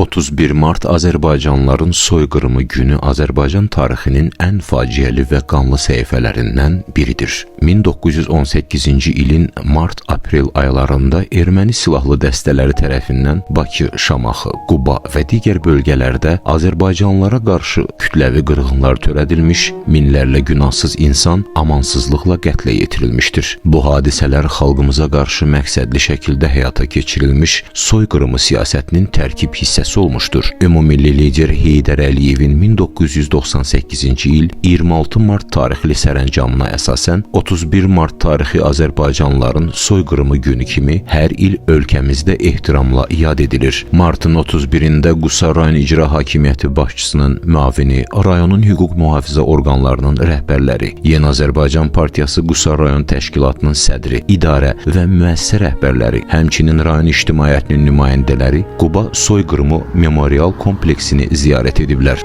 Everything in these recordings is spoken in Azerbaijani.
31 Mart Azərbaycanlıların soyqırımı günü Azərbaycan tarixinin ən faciəli və qanlı səhifələrindən biridir. 1918-ci ilin mart-aprel aylarında erməni silahlı dəstələri tərəfindən Bakı, Şamaxı, Quba və digər bölgələrdə Azərbaycanlılara qarşı kütləvi qırğınlar törədilmiş, minlərlə günahsız insan amansızlıqla qətlə yetirilmişdir. Bu hadisələr xalqımıza qarşı məqsədli şəkildə həyata keçirilmiş soyqırımı siyasətinin tərkib hissəsi olmuşdur. Ümumilli lider Heydər Əliyevin 1998-ci il 26 mart tarixli sərəncamına əsasən 31 mart tarixi Azərbaycanlıların soyqırımı günü kimi hər il ölkəmizdə ehtiramla yad edilir. Martın 31-də Qusar rayon icra hakimiyyəti başçısının müavini, rayonun hüquq mühafizə orqanlarının rəhbərləri, Yeni Azərbaycan Partiyası Qusar rayon təşkilatının sədri, idarə və müəssisə rəhbərləri, həmçinin rayon ictimaiyyətinin nümayəndələri Quba soyqırımı memorial kompleksini ziyarət ediblər.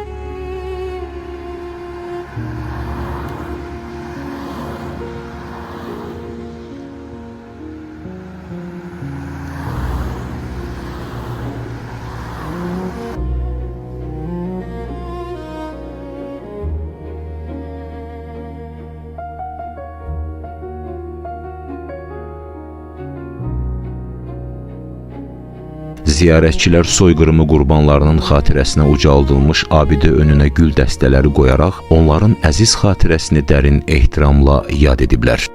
Ziyarətçilər soyqırımı qurbanlarının xatirəsinə ucaldılmış abidə önünə gül dəstələri qoyaraq onların əziz xatirəsini dərin ehtiramla yad ediblər.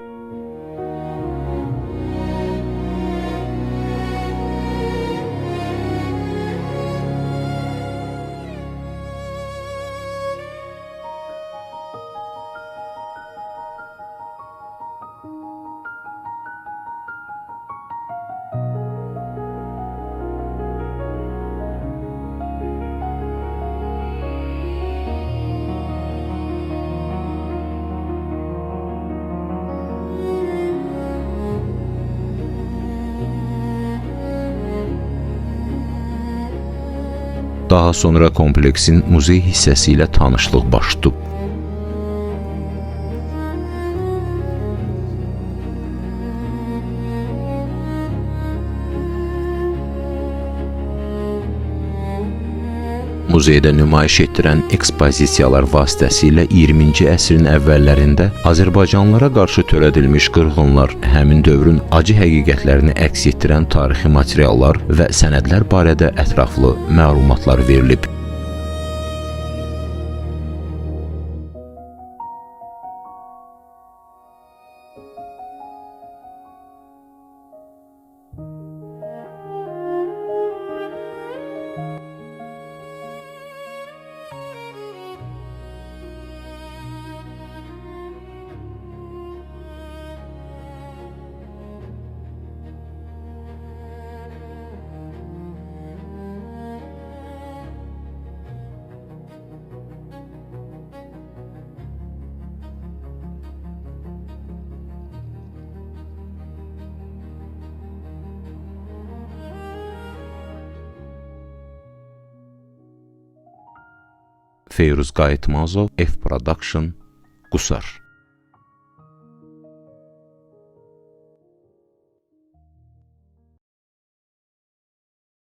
Daha sonra kompleksin muzey hissəsi ilə tanışlıq baş tutub. Muzeydə nümayiş etdirən ekspozisiyalar vasitəsilə 20-ci əsrin əvvəllərində Azərbaycanlılara qarşı törədilmiş qırğınlar, həmin dövrün acı həqiqətlərini əks etdirən tarixi materiallar və sənədlər barədə ətraflı məlumatlar verilib. Feyruz Qayıtmazov, F Production, Qusar.